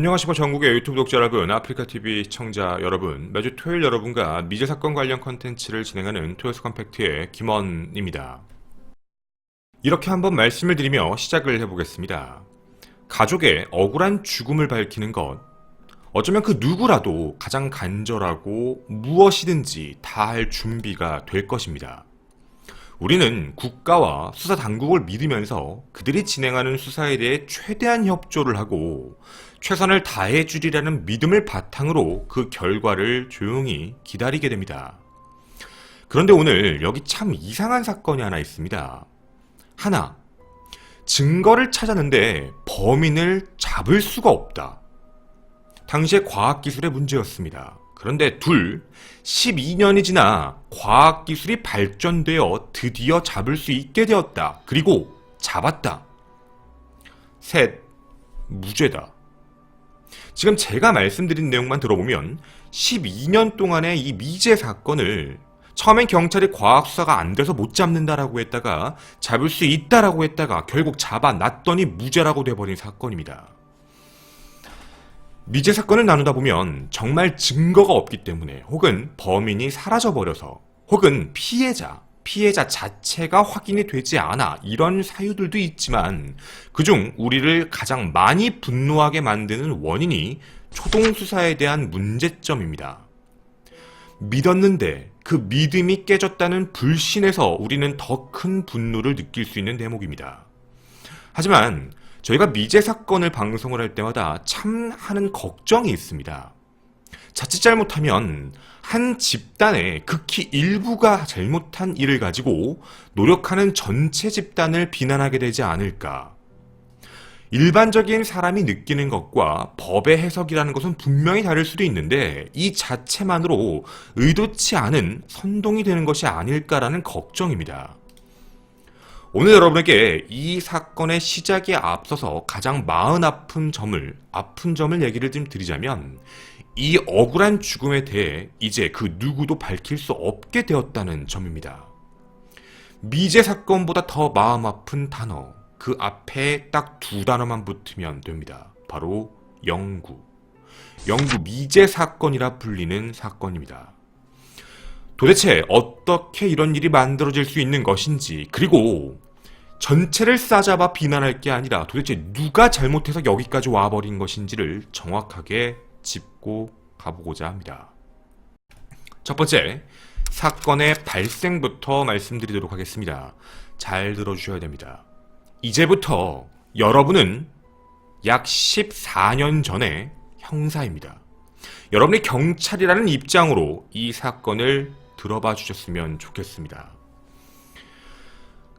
안녕하십니까 전국의 유튜브 독자 여러분, 아프리카TV 시청자 여러분, 매주 토요일 여러분과 미제 사건 관련 컨텐츠를 진행하는 토요스컨 팩트의 김원입니다. 이렇게 한번 말씀을 드리며 시작을 해보겠습니다. 가족의 억울한 죽음을 밝히는 것, 어쩌면 그 누구라도 가장 간절하고 무엇이든지 다 할 준비가 될 것입니다. 우리는 국가와 수사 당국을 믿으면서 그들이 진행하는 수사에 대해 최대한 협조를 하고 최선을 다해 주리라는 믿음을 바탕으로 그 결과를 조용히 기다리게 됩니다. 그런데 오늘 여기 참 이상한 사건이 하나 있습니다. 하나, 증거를 찾았는데 범인을 잡을 수가 없다. 당시의 과학기술의 문제였습니다. 그런데 둘, 12년이 지나 과학기술이 발전되어 드디어 잡을 수 있게 되었다. 그리고 잡았다. 셋, 무죄다. 지금 제가 말씀드린 내용만 들어보면 12년 동안의 이 미제 사건을 처음엔 경찰이 과학수사가 안 돼서 못 잡는다라고 했다가 잡을 수 있다라고 했다가 결국 잡아놨더니 무죄라고 돼버린 사건입니다. 미제 사건을 나누다 보면 정말 증거가 없기 때문에 혹은 범인이 사라져버려서 혹은 피해자 자체가 확인이 되지 않아 이런 사유들도 있지만 그중 우리를 가장 많이 분노하게 만드는 원인이 초동수사에 대한 문제점입니다. 믿었는데 그 믿음이 깨졌다는 불신에서 우리는 더 큰 분노를 느낄 수 있는 대목입니다. 하지만 저희가 미제 사건을 방송을 할 때마다 참 하는 걱정이 있습니다. 자칫 잘못하면 한 집단의 극히 일부가 잘못한 일을 가지고 노력하는 전체 집단을 비난하게 되지 않을까. 일반적인 사람이 느끼는 것과 법의 해석이라는 것은 분명히 다를 수도 있는데 이 자체만으로 의도치 않은 선동이 되는 것이 아닐까라는 걱정입니다. 오늘 여러분에게 이 사건의 시작에 앞서서 가장 마음 아픈 점을 얘기를 좀 드리자면 이 억울한 죽음에 대해 이제 그 누구도 밝힐 수 없게 되었다는 점입니다. 미제 사건보다 더 마음 아픈 단어, 그 앞에 딱 두 단어만 붙으면 됩니다. 바로 영구 미제 사건이라 불리는 사건입니다. 도대체 어떻게 이런 일이 만들어질 수 있는 것인지, 그리고 전체를 싸잡아 비난할 게 아니라 도대체 누가 잘못해서 여기까지 와버린 것인지를 정확하게 짚고 가보고자 합니다. 첫 번째, 사건의 발생부터 말씀드리도록 하겠습니다. 잘 들어주셔야 됩니다. 이제부터 여러분은 약 14년 전의 형사입니다. 여러분이 경찰이라는 입장으로 이 사건을 들어봐 주셨으면 좋겠습니다.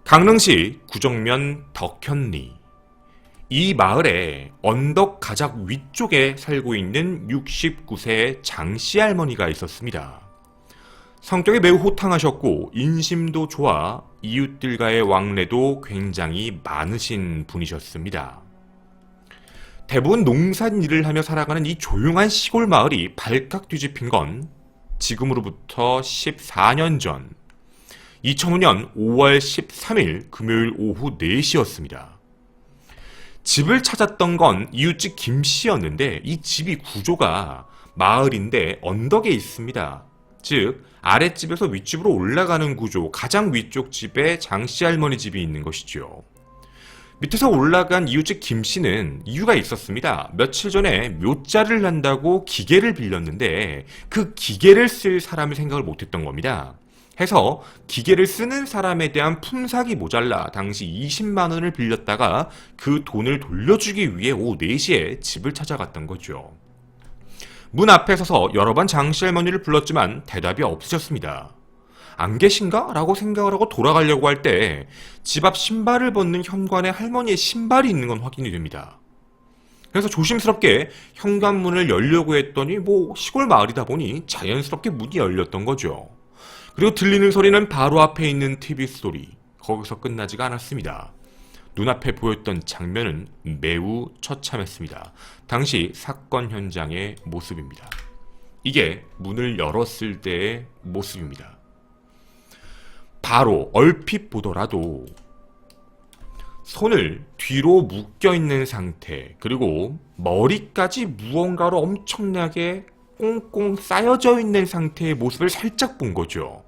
강릉시 구정면 덕현리, 이 마을의 언덕 가장 위쪽에 살고 있는 69세의 장씨 할머니가 있었습니다. 성격이 매우 호탕하셨고 인심도 좋아 이웃들과의 왕래도 굉장히 많으신 분이셨습니다. 대부분 농산일을 하며 살아가는 이 조용한 시골 마을이 발칵 뒤집힌 건 지금으로부터 14년 전 2005년 5월 13일 금요일 오후 4시였습니다. 집을 찾았던 건 이웃집 김씨였는데 이 집이 구조가 마을인데 언덕에 있습니다. 즉 아랫집에서 윗집으로 올라가는 구조, 가장 위쪽 집에 장씨 할머니 집이 있는 것이죠. 밑에서 올라간 이웃집 김씨는 이유가 있었습니다. 며칠 전에 묘자를 한다고 기계를 빌렸는데 그 기계를 쓸 사람을 생각을 못했던 겁니다. 해서 기계를 쓰는 사람에 대한 품삯이 모자라 당시 20만 원을 빌렸다가 그 돈을 돌려주기 위해 오후 4시에 집을 찾아갔던 거죠. 문 앞에 서서 여러 번 장씨 할머니를 불렀지만 대답이 없으셨습니다. 안 계신가? 라고 생각을 하고 돌아가려고 할 때 집 앞 신발을 벗는 현관에 할머니의 신발이 있는 건 확인이 됩니다. 그래서 조심스럽게 현관문을 열려고 했더니 시골 마을이다 보니 자연스럽게 문이 열렸던 거죠. 그리고 들리는 소리는 바로 앞에 있는 TV 소리. 거기서 끝나지가 않았습니다. 눈앞에 보였던 장면은 매우 처참했습니다. 당시 사건 현장의 모습입니다. 이게 문을 열었을 때의 모습입니다. 바로 얼핏 보더라도 손을 뒤로 묶여 있는 상태, 그리고 머리까지 무언가로 엄청나게 꽁꽁 쌓여져 있는 상태의 모습을 살짝 본 거죠.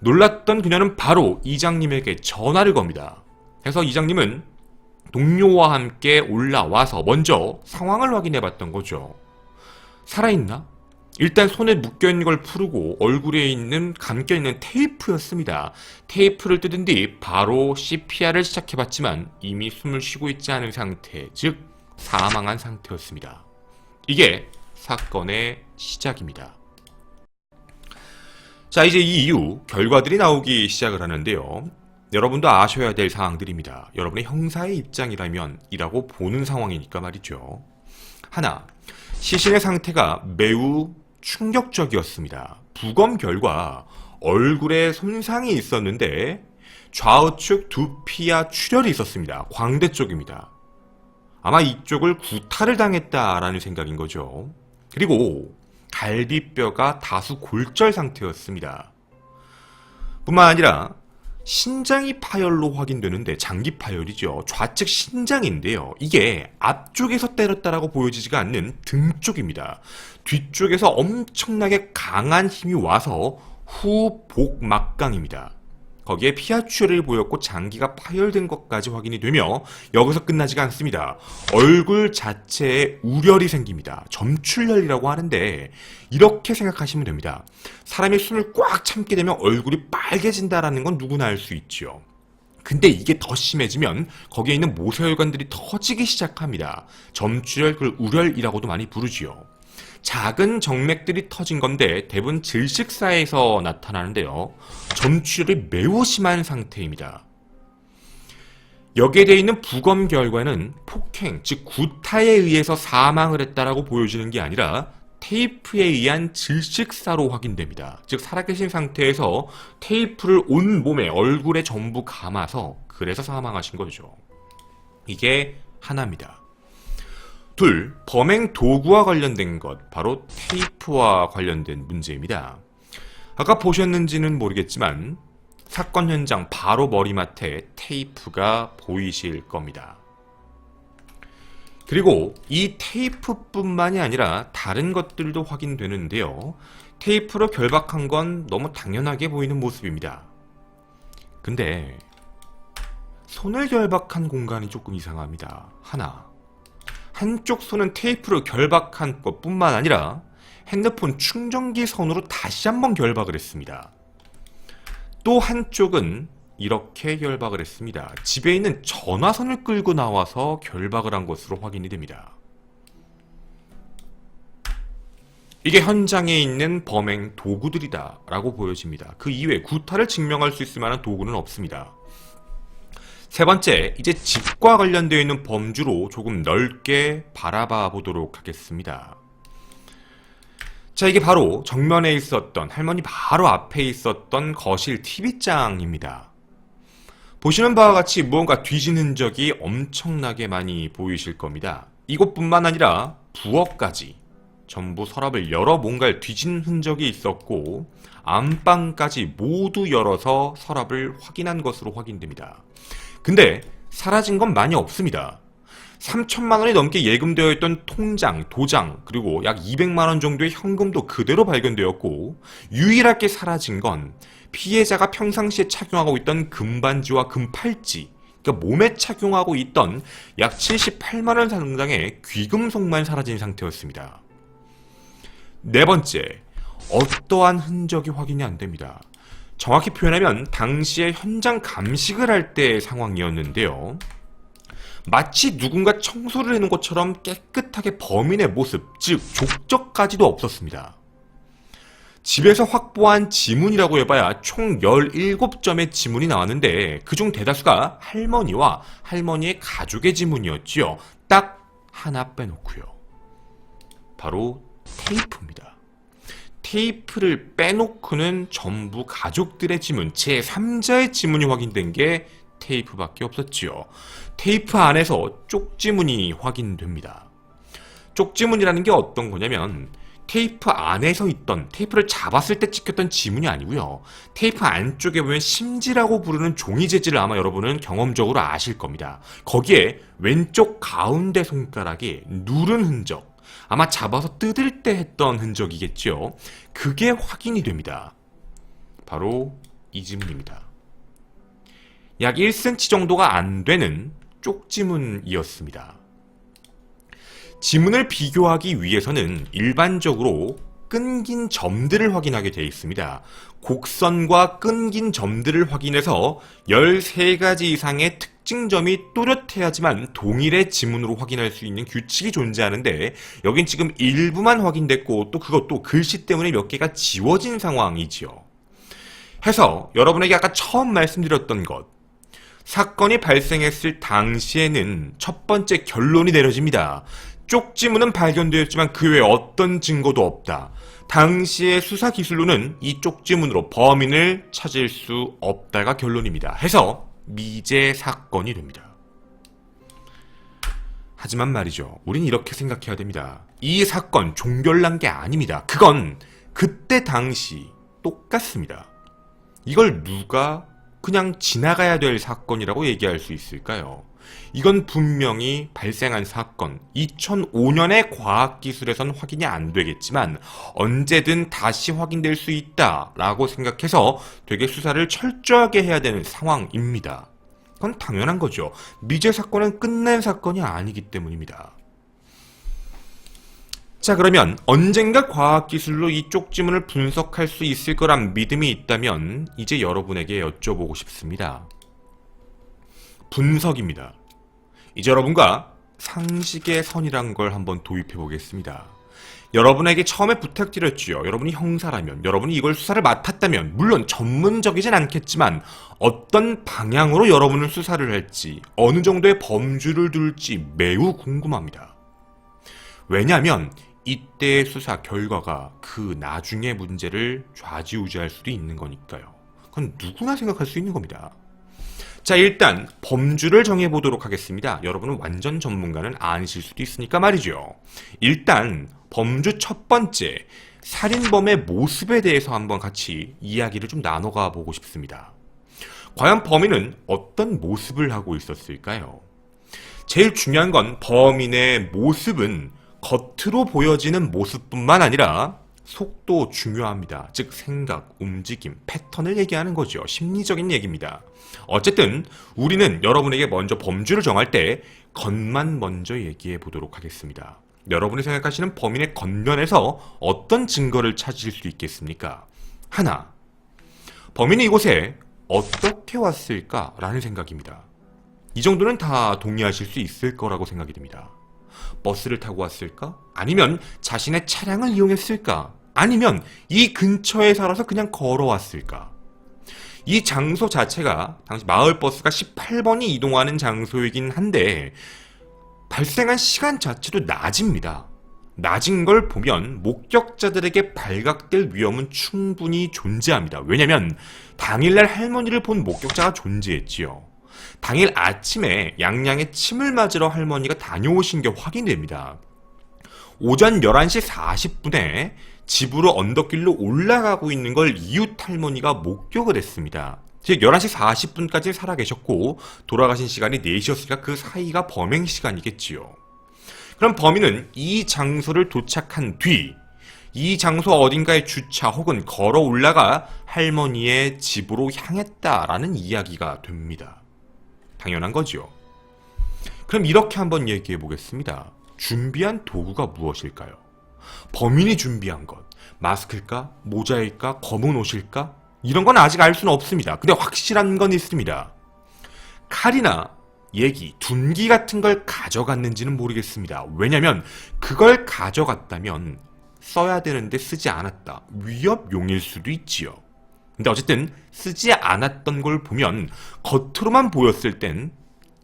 놀랐던 그녀는 바로 이장님에게 전화를 겁니다. 그래서 이장님은 동료와 함께 올라와서 먼저 상황을 확인해 봤던 거죠. 살아있나? 일단 손에 묶여있는 걸 풀고 얼굴에 있는 감겨있는 테이프였습니다. 테이프를 뜯은 뒤 바로 CPR을 시작해봤지만 이미 숨을 쉬고 있지 않은 상태, 즉 사망한 상태였습니다. 이게 사건의 시작입니다. 자, 이제 이 이후 결과들이 나오기 시작을 하는데요. 여러분도 아셔야 될 사항들입니다. 여러분의 형사의 입장이라면 이라고 보는 상황이니까 말이죠. 하나, 시신의 상태가 매우 충격적이었습니다. 부검 결과 얼굴에 손상이 있었는데 좌우측 두피와 출혈이 있었습니다. 광대 쪽입니다. 아마 이쪽을 구타를 당했다라는 생각인 거죠. 그리고 갈비뼈가 다수 골절 상태였습니다. 뿐만 아니라 신장이 파열로 확인되는데, 장기 파열이죠. 좌측 신장인데요. 이게 앞쪽에서 때렸다라고 보여지지가 않는 등 쪽입니다. 뒤쪽에서 엄청나게 강한 힘이 와서 후복막강입니다. 거기에 피하출혈을 보였고 장기가 파열된 것까지 확인이 되며 여기서 끝나지가 않습니다. 얼굴 자체에 우열이 생깁니다. 점출혈이라고 하는데 이렇게 생각하시면 됩니다. 사람이 숨을 꽉 참게 되면 얼굴이 빨개진다라는 건 누구나 알 수 있죠. 근데 이게 더 심해지면 거기에 있는 모세혈관들이 터지기 시작합니다. 점출혈, 그걸 우열이라고도 많이 부르지요. 작은 정맥들이 터진 건데 대부분 질식사에서 나타나는데요. 점출혈이 매우 심한 상태입니다. 여기에 되어 있는 부검 결과는 폭행, 즉 구타에 의해서 사망을 했다라고 보여지는 게 아니라 테이프에 의한 질식사로 확인됩니다. 즉 살아계신 상태에서 테이프를 온 몸에, 얼굴에 전부 감아서 그래서 사망하신 거죠. 이게 하나입니다. 둘, 범행 도구와 관련된 것, 바로 테이프와 관련된 문제입니다. 아까 보셨는지는 모르겠지만 사건 현장 바로 머리맡에 테이프가 보이실 겁니다. 그리고 이 테이프뿐만이 아니라 다른 것들도 확인되는데요. 테이프로 결박한 건 너무 당연하게 보이는 모습입니다. 근데 손을 결박한 공간이 조금 이상합니다. 하나, 한쪽 손은 테이프로 결박한 것뿐만 아니라 핸드폰 충전기 선으로 다시 한번 결박을 했습니다. 또 한쪽은 이렇게 결박을 했습니다. 집에 있는 전화선을 끌고 나와서 결박을 한 것으로 확인이 됩니다. 이게 현장에 있는 범행 도구들이다 라고 보여집니다. 그 이외에 구타를 증명할 수 있을 만한 도구는 없습니다. 세 번째, 이제 집과 관련되어 있는 범주로 조금 넓게 바라봐 보도록 하겠습니다. 자, 이게 바로 정면에 있었던, 할머니 바로 앞에 있었던 거실 TV장입니다. 보시는 바와 같이 무언가 뒤진 흔적이 엄청나게 많이 보이실 겁니다. 이것뿐만 아니라 부엌까지 전부 서랍을 열어 뭔가를 뒤진 흔적이 있었고 안방까지 모두 열어서 서랍을 확인한 것으로 확인됩니다. 근데 사라진 건 많이 없습니다. 3천만 원이 넘게 예금되어 있던 통장, 도장, 그리고 약 200만 원 정도의 현금도 그대로 발견되었고 유일하게 사라진 건 피해자가 평상시에 착용하고 있던 금반지와 금팔찌, 그러니까 몸에 착용하고 있던 약 78만 원 상당의 귀금속만 사라진 상태였습니다. 네 번째, 어떠한 흔적이 확인이 안 됩니다. 정확히 표현하면 당시에 현장 감식을 할 때의 상황이었는데요. 마치 누군가 청소를 해놓은 것처럼 깨끗하게 범인의 모습, 즉 족적까지도 없었습니다. 집에서 확보한 지문이라고 해봐야 총 17점의 지문이 나왔는데 그중 대다수가 할머니와 할머니의 가족의 지문이었지요. 딱 하나 빼놓고요. 바로 테이프입니다. 테이프를 빼놓고는 전부 가족들의 지문, 제3자의 지문이 확인된 게 테이프밖에 없었지요. 테이프 안에서 쪽지문이 확인됩니다. 쪽지문이라는 게 어떤 거냐면 테이프 안에서 있던, 테이프를 잡았을 때 찍혔던 지문이 아니고요. 테이프 안쪽에 보면 심지라고 부르는 종이 재질을 아마 여러분은 경험적으로 아실 겁니다. 거기에 왼쪽 가운데 손가락에 누른 흔적, 아마 잡아서 뜯을 때 했던 흔적이겠죠. 그게 확인이 됩니다. 바로 이 지문입니다. 약 1cm 정도가 안 되는 쪽지문이었습니다. 지문을 비교하기 위해서는 일반적으로 끊긴 점들을 확인하게 되어 있습니다. 곡선과 끊긴 점들을 확인해서 13가지 이상의 특징점이 뚜렷해야지만 동일의 지문으로 확인할 수 있는 규칙이 존재하는데, 여긴 지금 일부만 확인됐고 또 그것도 글씨 때문에 몇 개가 지워진 상황이지요. 해서 여러분에게 아까 처음 말씀드렸던 것, 사건이 발생했을 당시에는 첫 번째 결론이 내려집니다. 쪽지문은 발견되었지만 그 외에 어떤 증거도 없다. 당시의 수사 기술로는 이 쪽지문으로 범인을 찾을 수 없다가 결론입니다. 해서 미제 사건이 됩니다. 하지만 말이죠, 우린 이렇게 생각해야 됩니다. 이 사건 종결난 게 아닙니다. 그건 그때 당시 똑같습니다. 이걸 누가 그냥 지나가야 될 사건이라고 얘기할 수 있을까요? 이건 분명히 발생한 사건, 2005년의 과학기술에선 확인이 안 되겠지만 언제든 다시 확인될 수 있다라고 생각해서 되게 수사를 철저하게 해야 되는 상황입니다. 그건 당연한 거죠. 미제 사건은 끝난 사건이 아니기 때문입니다. 자, 그러면 언젠가 과학기술로 이 쪽지문을 분석할 수 있을 거란 믿음이 있다면 이제 여러분에게 여쭤보고 싶습니다. 분석입니다. 이제 여러분과 상식의 선이란 걸 한번 도입해 보겠습니다. 여러분에게 처음에 부탁드렸지요. 여러분이 형사라면, 여러분이 이걸 수사를 맡았다면, 물론 전문적이진 않겠지만 어떤 방향으로 여러분은 수사를 할지, 어느 정도의 범주를 둘지 매우 궁금합니다. 왜냐하면 이때의 수사 결과가 그 나중의 문제를 좌지우지할 수도 있는 거니까요. 그건 누구나 생각할 수 있는 겁니다. 자, 일단 범주를 정해보도록 하겠습니다. 여러분은 완전 전문가는 아니실 수도 있으니까 말이죠. 일단 범주 첫 번째, 살인범의 모습에 대해서 한번 같이 이야기를 좀 나눠가 보고 싶습니다. 과연 범인은 어떤 모습을 하고 있었을까요? 제일 중요한 건 범인의 모습은 겉으로 보여지는 모습뿐만 아니라 속도 중요합니다. 즉 생각, 움직임, 패턴을 얘기하는 거죠. 심리적인 얘기입니다. 어쨌든 우리는 여러분에게 먼저 범주를 정할 때 겉만 먼저 얘기해 보도록 하겠습니다. 여러분이 생각하시는 범인의 겉면에서 어떤 증거를 찾으실 수 있겠습니까? 하나, 범인이 이곳에 어떻게 왔을까라는 생각입니다. 이 정도는 다 동의하실 수 있을 거라고 생각이 듭니다. 버스를 타고 왔을까? 아니면 자신의 차량을 이용했을까? 아니면 이 근처에 살아서 그냥 걸어왔을까? 이 장소 자체가 당시 마을버스가 18번이 이동하는 장소이긴 한데 발생한 시간 자체도 낮입니다. 낮은 걸 보면 목격자들에게 발각될 위험은 충분히 존재합니다. 왜냐면 당일날 할머니를 본 목격자가 존재했지요. 당일 아침에 양양에 침을 맞으러 할머니가 다녀오신 게 확인됩니다. 오전 11시 40분에 집으로 언덕길로 올라가고 있는 걸 이웃 할머니가 목격을 했습니다. 즉 11시 40분까지 살아계셨고 돌아가신 시간이 4시였으니까 그 사이가 범행 시간이겠지요. 그럼 범인은 이 장소를 도착한 뒤 이 장소 어딘가에 주차 혹은 걸어 올라가 할머니의 집으로 향했다라는 이야기가 됩니다. 당연한 거죠. 그럼 이렇게 한번 얘기해 보겠습니다. 준비한 도구가 무엇일까요? 범인이 준비한 것, 마스크일까? 모자일까? 검은 옷일까? 이런 건 아직 알 수는 없습니다. 근데 확실한 건 있습니다. 칼이나 얘기, 둔기 같은 걸 가져갔는지는 모르겠습니다. 왜냐면 그걸 가져갔다면 써야 되는데 쓰지 않았다. 위협용일 수도 있지요. 근데 어쨌든 쓰지 않았던 걸 보면 겉으로만 보였을 땐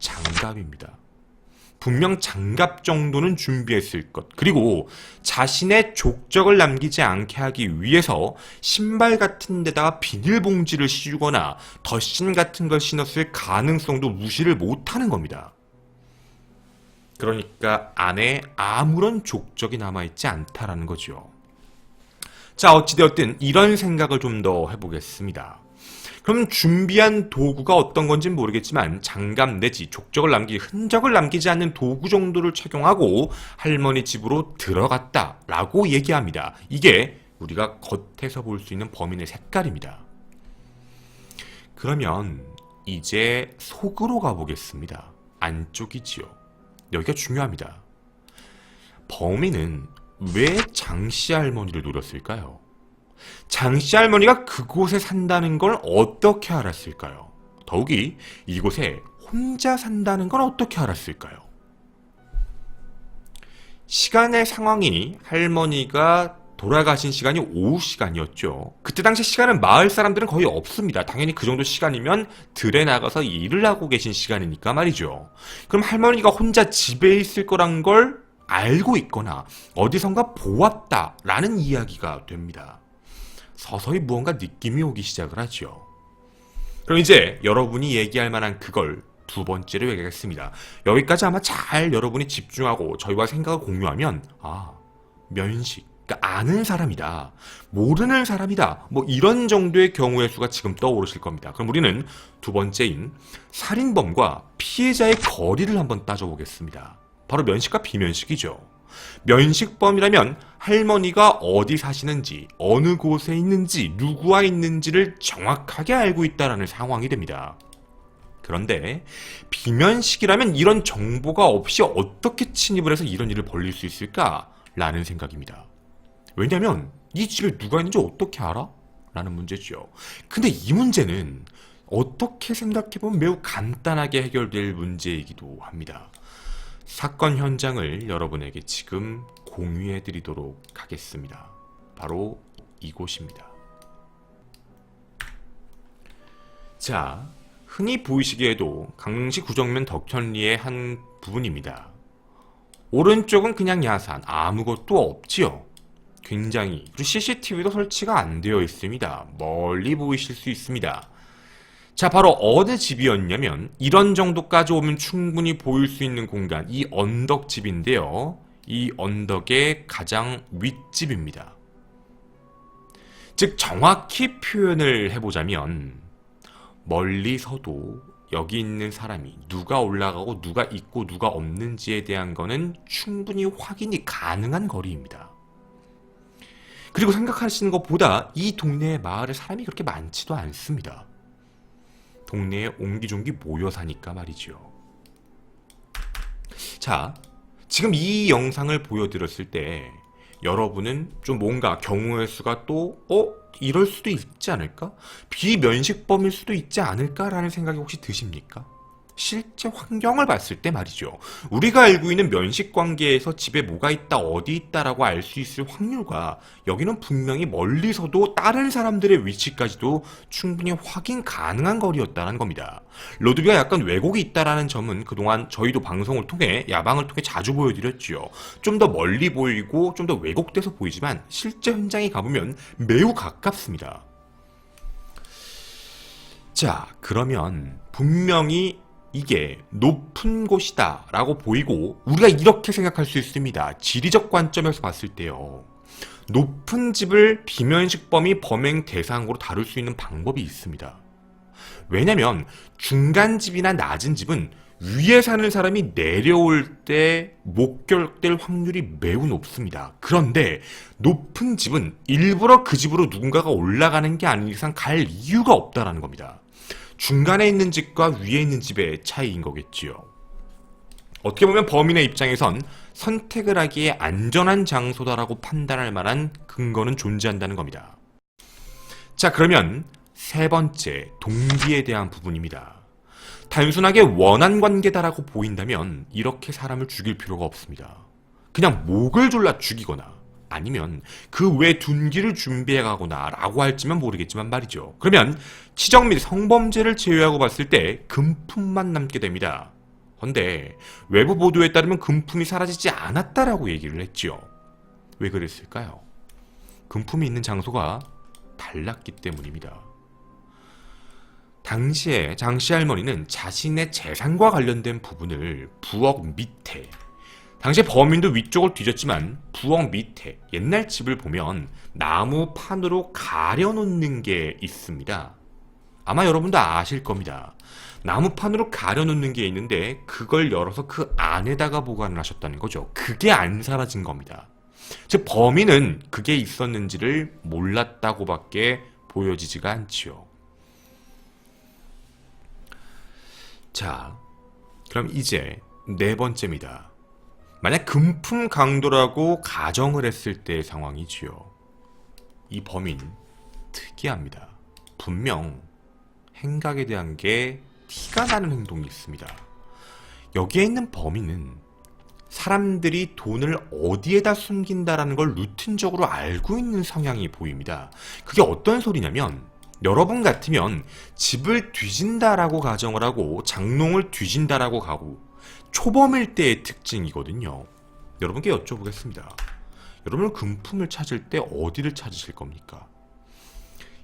장갑입니다. 분명 장갑 정도는 준비했을 것. 그리고 자신의 족적을 남기지 않게 하기 위해서 신발 같은 데다가 비닐봉지를 씌우거나 덧신 같은 걸 신었을 가능성도 무시를 못하는 겁니다. 그러니까 안에 아무런 족적이 남아있지 않다라는 거죠. 자, 어찌되었든 이런 생각을 좀 더 해보겠습니다. 그럼 준비한 도구가 어떤 건지는 모르겠지만 장갑 내지 흔적을 남기지 않는 도구 정도를 착용하고 할머니 집으로 들어갔다라고 얘기합니다. 이게 우리가 겉에서 볼 수 있는 범인의 색깔입니다. 그러면 이제 속으로 가보겠습니다. 안쪽이지요. 여기가 중요합니다. 범인은 왜 장씨 할머니를 노렸을까요? 장씨 할머니가 그곳에 산다는 걸 어떻게 알았을까요? 더욱이 이곳에 혼자 산다는 걸 어떻게 알았을까요? 시간의 상황이 할머니가 돌아가신 시간이 오후 시간이었죠. 그때 당시 시간은 마을 사람들은 거의 없습니다. 당연히 그 정도 시간이면 들에 나가서 일을 하고 계신 시간이니까 말이죠. 그럼 할머니가 혼자 집에 있을 거란 걸 알고 있거나 어디선가 보았다라는 이야기가 됩니다. 서서히 무언가 느낌이 오기 시작을 하죠. 그럼 이제 여러분이 얘기할 만한 그걸 두 번째로 얘기하겠습니다. 여기까지 아마 잘 여러분이 집중하고 저희와 생각을 공유하면 면식, 그러니까 아는 사람이다, 모르는 사람이다, 뭐 이런 정도의 경우의 수가 지금 떠오르실 겁니다. 그럼 우리는 두 번째인 살인범과 피해자의 거리를 한번 따져보겠습니다. 바로 면식과 비면식이죠. 면식범이라면 할머니가 어디 사시는지, 어느 곳에 있는지, 누구와 있는지를 정확하게 알고 있다는 상황이 됩니다. 그런데 비면식이라면 이런 정보가 없이 어떻게 침입을 해서 이런 일을 벌릴 수 있을까라는 생각입니다. 왜냐하면 이 집에 누가 있는지 어떻게 알아? 라는 문제죠. 근데 이 문제는 어떻게 생각해보면 매우 간단하게 해결될 문제이기도 합니다. 사건 현장을 여러분에게 지금 공유해드리도록 하겠습니다. 바로 이곳입니다. 자, 흔히 보이시기에도 강릉시 구정면 덕현리의 한 부분입니다. 오른쪽은 그냥 야산, 아무것도 없지요. 굉장히, 그리고 CCTV도 설치가 안 되어 있습니다. 멀리 보이실 수 있습니다. 자, 바로 어느 집이었냐면 이런 정도까지 오면 충분히 보일 수 있는 공간, 이 언덕집인데요. 이 언덕의 가장 윗집입니다. 즉 정확히 표현을 해보자면 멀리서도 여기 있는 사람이 누가 올라가고 누가 있고 누가 없는지에 대한 거는 충분히 확인이 가능한 거리입니다. 그리고 생각하시는 것보다 이 동네의 마을에 사람이 그렇게 많지도 않습니다. 동네에 옹기종기 모여 사니까 말이죠. 자, 지금 이 영상을 보여드렸을 때 여러분은 좀 뭔가 경우의 수가 또 이럴 수도 있지 않을까? 비면식범일 수도 있지 않을까라는 생각이 혹시 드십니까? 실제 환경을 봤을 때 말이죠. 우리가 알고 있는 면식 관계에서 집에 뭐가 있다, 어디 있다라고 알 수 있을 확률과 여기는 분명히 멀리서도 다른 사람들의 위치까지도 충분히 확인 가능한 거리였다는 겁니다. 로드뷰가 약간 왜곡이 있다라는 점은 그동안 저희도 방송을 통해, 야방을 통해 자주 보여드렸죠. 좀 더 멀리 보이고 좀 더 왜곡돼서 보이지만 실제 현장에 가보면 매우 가깝습니다. 자, 그러면 분명히 이게 높은 곳이다 라고 보이고 우리가 이렇게 생각할 수 있습니다. 지리적 관점에서 봤을 때요, 높은 집을 비면식범이 범행 대상으로 다룰 수 있는 방법이 있습니다. 왜냐면 중간집이나 낮은 집은 위에 사는 사람이 내려올 때 목격될 확률이 매우 높습니다. 그런데 높은 집은 일부러 그 집으로 누군가가 올라가는 게 아닌 이상 갈 이유가 없다는 겁니다. 중간에 있는 집과 위에 있는 집의 차이인 거겠지요. 어떻게 보면 범인의 입장에선 선택을 하기에 안전한 장소다라고 판단할 만한 근거는 존재한다는 겁니다. 자, 그러면 세 번째, 동기에 대한 부분입니다. 단순하게 원한 관계다라고 보인다면 이렇게 사람을 죽일 필요가 없습니다. 그냥 목을 졸라 죽이거나 아니면 그 외 둔기를 준비해 가거나 라고 할지만 모르겠지만 말이죠. 그러면 치적 및 성범죄를 제외하고 봤을 때 금품만 남게 됩니다. 그런데 외부 보도에 따르면 금품이 사라지지 않았다라고 얘기를 했죠. 왜 그랬을까요? 금품이 있는 장소가 달랐기 때문입니다. 당시에 장씨 할머니는 자신의 재산과 관련된 부분을 부엌 밑에 당시 범인도 위쪽을 뒤졌지만 부엌 밑에 옛날 집을 보면 나무판으로 가려놓는 게 있습니다. 아마 여러분도 아실 겁니다. 나무판으로 가려놓는 게 있는데 그걸 열어서 그 안에다가 보관을 하셨다는 거죠. 그게 안 사라진 겁니다. 즉 범인은 그게 있었는지를 몰랐다고밖에 보여지지가 않지요. 자, 그럼 이제 네 번째입니다. 만약 금품 강도라고 가정을 했을 때의 상황이지요. 이 범인 특이합니다. 분명 행각에 대한 게 티가 나는 행동이 있습니다. 여기에 있는 범인은 사람들이 돈을 어디에다 숨긴다라는 걸 루틴적으로 알고 있는 성향이 보입니다. 그게 어떤 소리냐면 여러분 같으면 집을 뒤진다라고 가정을 하고 장롱을 뒤진다라고 가고 초범일 때의 특징이거든요. 여러분께 여쭤보겠습니다. 여러분은 금품을 찾을 때 어디를 찾으실 겁니까?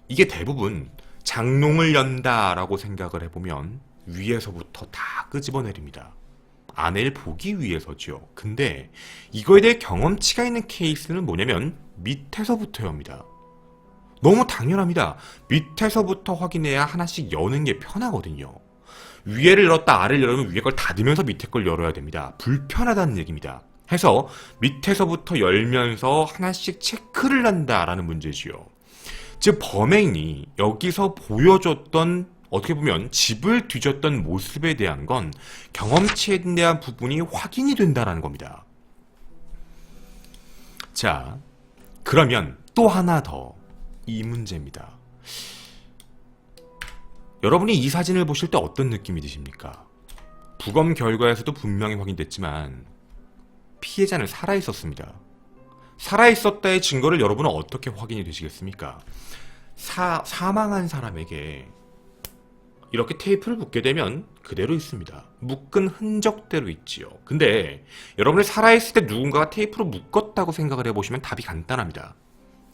이게 대부분 장롱을 연다라고 생각을 해보면 위에서부터 다 끄집어내립니다. 안을 보기 위해서죠. 근데 이거에 대해 경험치가 있는 케이스는 뭐냐면 밑에서부터입니다. 너무 당연합니다. 밑에서부터 확인해야 하나씩 여는 게 편하거든요. 위에를 열었다 아래를 열으면 위에 걸 닫으면서 밑에 걸 열어야 됩니다. 불편하다는 얘기입니다. 해서 밑에서부터 열면서 하나씩 체크를 한다라는 문제지요. 즉 범행이 여기서 보여줬던 어떻게 보면 집을 뒤졌던 모습에 대한 건 경험치에 대한 부분이 확인이 된다는 겁니다. 자, 그러면 또 하나 더 이 문제입니다. 여러분이 이 사진을 보실 때 어떤 느낌이 드십니까? 부검 결과에서도 분명히 확인됐지만 피해자는 살아있었습니다. 살아있었다의 증거를 여러분은 어떻게 확인이 되시겠습니까? 사망한 사람에게 이렇게 테이프를 묶게 되면 그대로 있습니다. 묶은 흔적대로 있지요. 근데 여러분이 살아있을 때 누군가가 테이프로 묶었다고 생각을 해보시면 답이 간단합니다.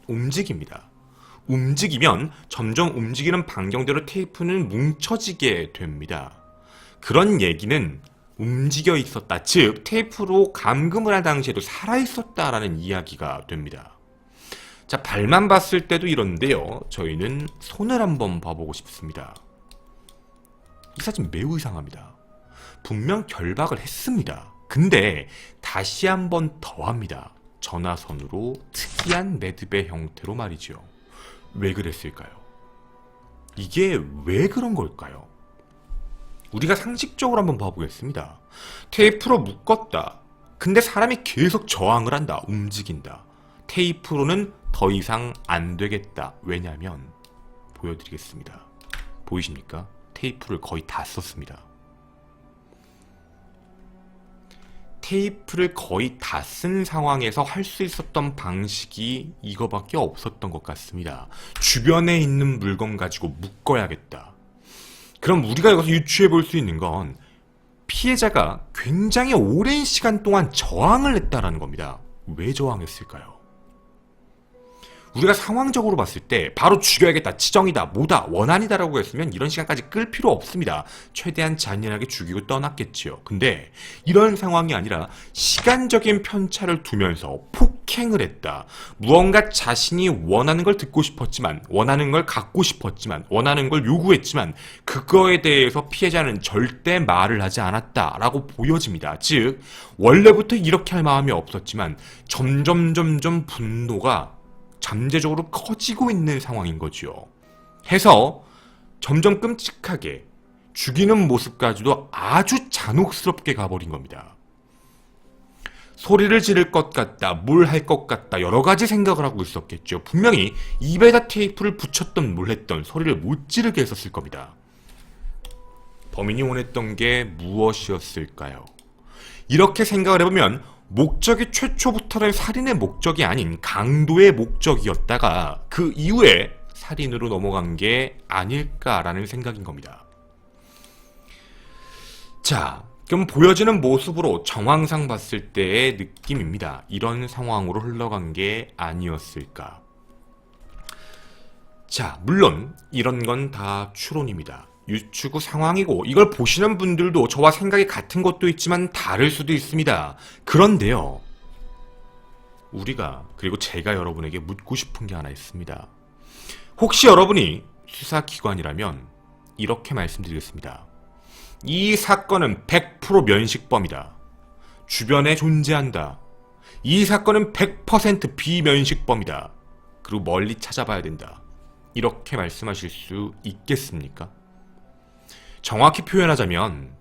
움직입니다. 움직이면 점점 움직이는 반경대로 테이프는 뭉쳐지게 됩니다. 그런 얘기는 움직여 있었다. 즉 테이프로 감금을 할 당시에도 살아있었다라는 이야기가 됩니다. 자, 발만 봤을 때도 이런데요. 저희는 손을 한번 봐보고 싶습니다. 이 사진 매우 이상합니다. 분명 결박을 했습니다. 근데 다시 한번 더 합니다. 전화선으로 특이한 매듭의 형태로 말이죠. 왜 그랬을까요? 이게 왜 그런 걸까요? 우리가 상식적으로 한번 봐보겠습니다. 테이프로 묶었다. 근데 사람이 계속 저항을 한다. 움직인다. 테이프로는 더 이상 안 되겠다. 왜냐면 보여드리겠습니다. 보이십니까? 테이프를 거의 다 썼습니다. 테이프를 거의 다 쓴 상황에서 할 수 있었던 방식이 이거밖에 없었던 것 같습니다. 주변에 있는 물건 가지고 묶어야겠다. 그럼 우리가 여기서 유추해 볼 수 있는 건 피해자가 굉장히 오랜 시간 동안 저항을 했다라는 겁니다. 왜 저항했을까요? 우리가 상황적으로 봤을 때 바로 죽여야겠다, 치정이다, 뭐다, 원한이다라고 했으면 이런 시간까지 끌 필요 없습니다. 최대한 잔인하게 죽이고 떠났겠지요. 근데 이런 상황이 아니라 시간적인 편차를 두면서 폭행을 했다. 무언가 자신이 원하는 걸 듣고 싶었지만, 원하는 걸 갖고 싶었지만, 원하는 걸 요구했지만 그거에 대해서 피해자는 절대 말을 하지 않았다라고 보여집니다. 즉 원래부터 이렇게 할 마음이 없었지만 점점 분노가 잠재적으로 커지고 있는 상황인 거죠. 해서 점점 끔찍하게 죽이는 모습까지도 아주 잔혹스럽게 가버린 겁니다. 소리를 지를 것 같다, 뭘 할 것 같다, 여러 가지 생각을 하고 있었겠죠. 분명히 입에다 테이프를 붙였던 뭘 했던 소리를 못 지르게 했었을 겁니다. 범인이 원했던 게 무엇이었을까요? 이렇게 생각을 해보면 목적이 최초부터는 살인의 목적이 아닌 강도의 목적이었다가 그 이후에 살인으로 넘어간 게 아닐까라는 생각인 겁니다. 자, 그럼 보여지는 모습으로 정황상 봤을 때의 느낌입니다. 이런 상황으로 흘러간 게 아니었을까. 자, 물론 이런 건 다 추론입니다. 유추구 상황이고 이걸 보시는 분들도 저와 생각이 같은 것도 있지만 다를 수도 있습니다. 그런데요. 우리가 그리고 제가 여러분에게 묻고 싶은 게 하나 있습니다. 혹시 여러분이 수사기관이라면 이렇게 말씀드리겠습니다. 이 사건은 100% 면식범이다. 주변에 존재한다. 이 사건은 100% 비면식범이다. 그리고 멀리 찾아봐야 된다. 이렇게 말씀하실 수 있겠습니까? 정확히 표현하자면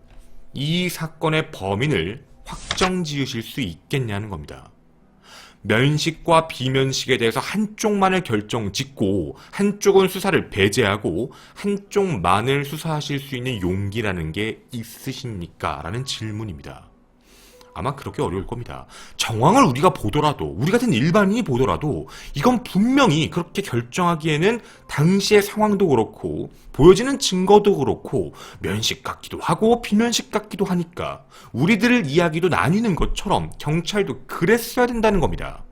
이 사건의 범인을 확정 지으실 수 있겠냐는 겁니다. 면식과 비면식에 대해서 한쪽만을 결정 짓고 한쪽은 수사를 배제하고 한쪽만을 수사하실 수 있는 용기라는 게 있으십니까? 라는 질문입니다. 아마 그렇게 어려울 겁니다. 정황을 우리가 보더라도, 우리 같은 일반인이 보더라도 이건 분명히 그렇게 결정하기에는 당시의 상황도 그렇고 보여지는 증거도 그렇고 면식 같기도 하고 비면식 같기도 하니까 우리들 이야기도 나뉘는 것처럼 경찰도 그랬어야 된다는 겁니다.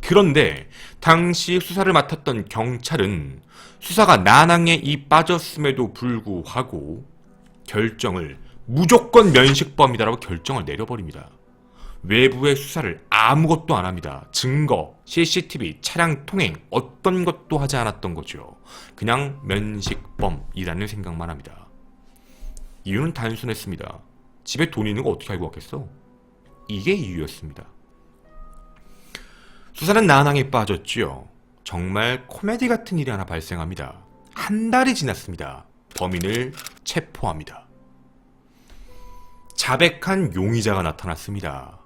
그런데 당시 수사를 맡았던 경찰은 수사가 난항에 빠졌음에도 불구하고 결정을 무조건 면식범이다라고 결정을 내려버립니다. 외부의 수사를 아무것도 안 합니다. 증거, CCTV, 차량 통행 어떤 것도 하지 않았던 거죠. 그냥 면식범이라는 생각만 합니다. 이유는 단순했습니다. 집에 돈 있는 거 어떻게 알고 왔겠어? 이게 이유였습니다. 수사는 난항에 빠졌지요. 정말 코미디 같은 일이 하나 발생합니다. 한 달이 지났습니다. 범인을 체포합니다. 자백한 용의자가 나타났습니다.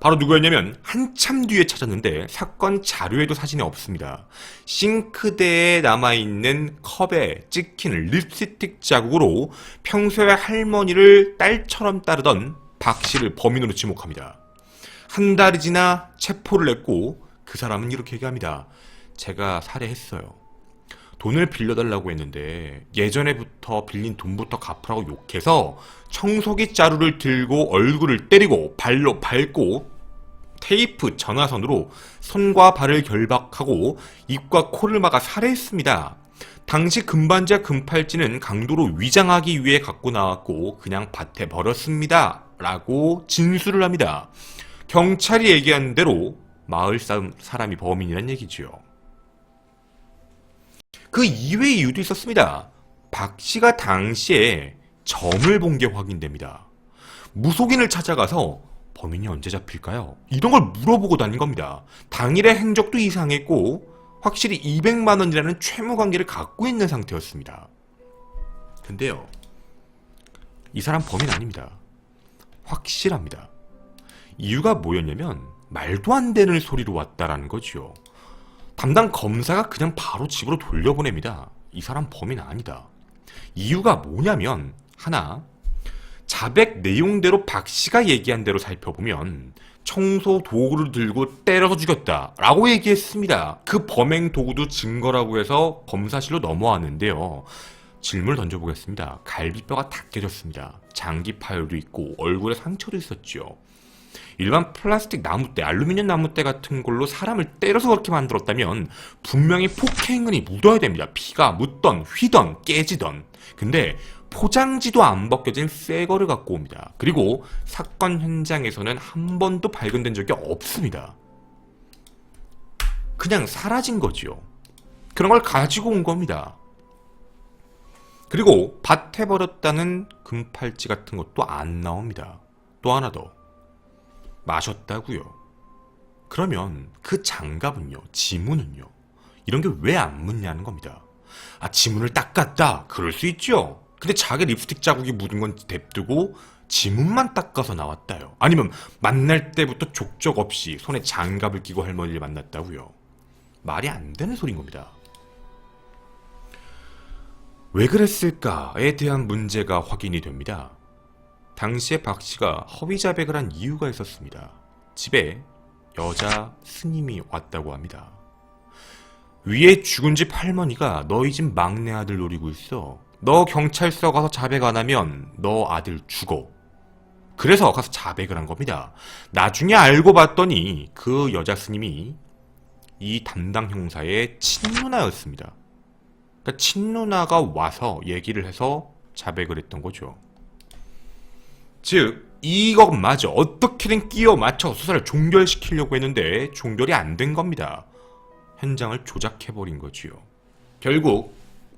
바로 누구였냐면 한참 뒤에 찾았는데 사건 자료에도 사진이 없습니다. 싱크대에 남아있는 컵에 찍힌 립스틱 자국으로 평소에 할머니를 딸처럼 따르던 박 씨를 범인으로 지목합니다. 한 달이 지나 체포를 했고 그 사람은 이렇게 얘기합니다. 제가 살해했어요. 돈을 빌려달라고 했는데 예전에부터 빌린 돈부터 갚으라고 욕해서 청소기 자루를 들고 얼굴을 때리고 발로 밟고 테이프 전화선으로 손과 발을 결박하고 입과 코를 막아 살해했습니다. 당시 금반지와 금팔찌는 강도로 위장하기 위해 갖고 나왔고 그냥 밭에 버렸습니다. 라고 진술을 합니다. 경찰이 얘기한 대로 마을 사람이 범인이란 얘기지요. 그 이외의 이유도 있었습니다. 박 씨가 당시에 점을 본 게 확인됩니다. 무속인을 찾아가서 범인이 언제 잡힐까요? 이런 걸 물어보고 다닌 겁니다. 당일의 행적도 이상했고 확실히 200만 원이라는 채무 관계를 갖고 있는 상태였습니다. 근데요. 이 사람 범인 아닙니다. 확실합니다. 이유가 뭐였냐면 말도 안 되는 소리로 왔다라는 거지요. 담당 검사가 그냥 바로 집으로 돌려보냅니다. 이 사람 범인 아니다. 이유가 뭐냐면 하나, 자백 내용대로 박 씨가 얘기한 대로 살펴보면 청소 도구를 들고 때려서 죽였다라고 얘기했습니다. 그 범행 도구도 증거라고 해서 검사실로 넘어왔는데요. 질문을 던져보겠습니다. 갈비뼈가 다 깨졌습니다. 장기 파열도 있고 얼굴에 상처도 있었죠. 일반 플라스틱 나무대, 알루미늄 나무대 같은 걸로 사람을 때려서 그렇게 만들었다면 분명히 폭행은이 묻어야 됩니다. 피가 묻던, 휘던, 깨지던. 근데 포장지도 안 벗겨진 새 거를 갖고 옵니다. 그리고 사건 현장에서는 한 번도 발견된 적이 없습니다. 그냥 사라진 거지요. 그런 걸 가지고 온 겁니다. 그리고 밭에 버렸다는 금팔찌 같은 것도 안 나옵니다. 또 하나 더. 마셨다고요. 그러면 그 장갑은요, 지문은요, 이런 게 왜 안 묻냐는 겁니다. 아, 지문을 닦았다. 그럴 수 있죠. 근데 자기 립스틱 자국이 묻은 건 냅두고 지문만 닦아서 나왔다요. 아니면 만날 때부터 족적 없이 손에 장갑을 끼고 할머니를 만났다고요. 말이 안 되는 소린 겁니다. 왜 그랬을까에 대한 문제가 확인이 됩니다. 당시에 박 씨가 허위 자백을 한 이유가 있었습니다. 집에 여자 스님이 왔다고 합니다. 위에 죽은 집 할머니가 너희 집 막내 아들 노리고 있어. 너 경찰서 가서 자백 안 하면 너 아들 죽어. 그래서 가서 자백을 한 겁니다. 나중에 알고 봤더니 그 여자 스님이 이 담당 형사의 친누나였습니다. 그러니까 친누나가 와서 얘기를 해서 자백을 했던 거죠. 즉 이것마저 어떻게든 끼워 맞춰 수사를 종결시키려고 했는데 종결이 안 된 겁니다. 현장을 조작해버린 거지요. 결국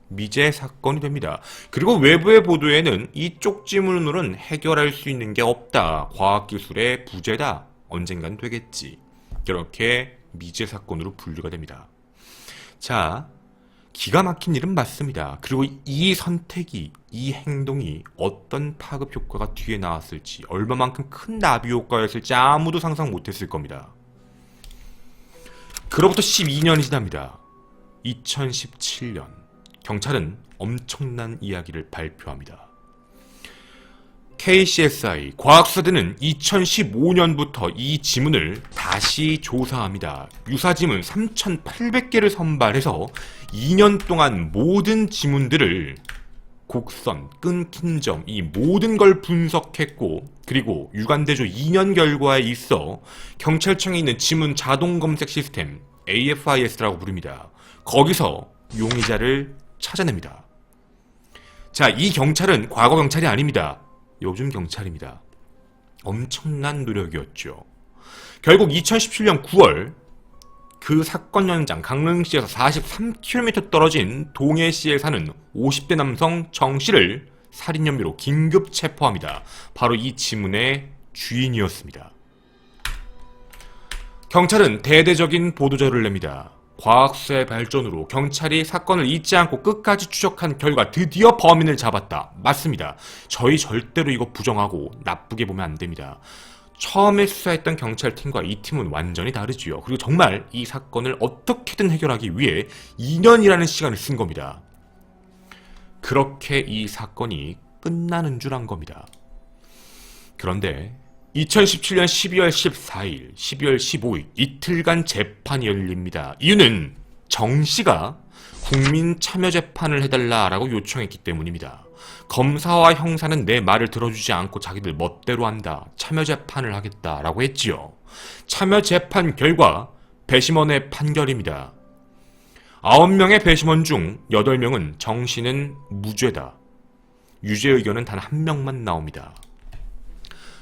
미제 사건이 됩니다. 그리고 외부의 보도에는 이 쪽지문으로는 해결할 수 있는 게 없다. 과학기술의 부재다. 언젠간 되겠지. 이렇게 미제 사건으로 분류가 됩니다. 자, 기가 막힌 일은 맞습니다. 그리고 이 선택이, 이 행동이 어떤 파급 효과가 뒤에 나왔을지, 얼마만큼 큰 나비 효과였을지 아무도 상상 못했을 겁니다. 그로부터 12년이 지납니다. 2017년 경찰은 엄청난 이야기를 발표합니다. KCSI 과학수사대는 2015년부터 이 지문을 다시 조사합니다. 유사 지문 3,800개를 선발해서 2년 동안 모든 지문들을 곡선, 끊긴 점, 이 모든 걸 분석했고, 그리고 유관대조 2년 결과에 있어 경찰청에 있는 지문 자동 검색 시스템 AFIS라고 부릅니다. 거기서 용의자를 찾아냅니다. 자, 이 경찰은 과거 경찰이 아닙니다. 요즘 경찰입니다. 엄청난 노력이었죠. 결국 2017년 9월 그 사건 현장 강릉시에서 43km 떨어진 동해시에 사는 50대 남성 정씨를 살인 혐의로 긴급 체포합니다. 바로 이 지문의 주인이었습니다. 경찰은 대대적인 보도자료를 냅니다. 과학수사의 발전으로 경찰이 사건을 잊지 않고 끝까지 추적한 결과 드디어 범인을 잡았다. 맞습니다. 저희 절대로 이거 부정하고 나쁘게 보면 안 됩니다. 처음에 수사했던 경찰팀과 이 팀은 완전히 다르지요. 그리고 정말 이 사건을 어떻게든 해결하기 위해 2년이라는 시간을 쓴 겁니다. 그렇게 이 사건이 끝나는 줄 안 겁니다. 그런데 2017년 12월 14일, 12월 15일 이틀간 재판이 열립니다. 이유는 정 씨가 국민 참여 재판을 해달라라고 요청했기 때문입니다. 검사와 형사는 내 말을 들어주지 않고 자기들 멋대로 한다. 참여 재판을 하겠다라고 했지요. 참여 재판 결과 배심원의 판결입니다. 9명의 배심원 중 8명은 정 씨는 무죄다. 유죄 의견은 단 1명만 나옵니다.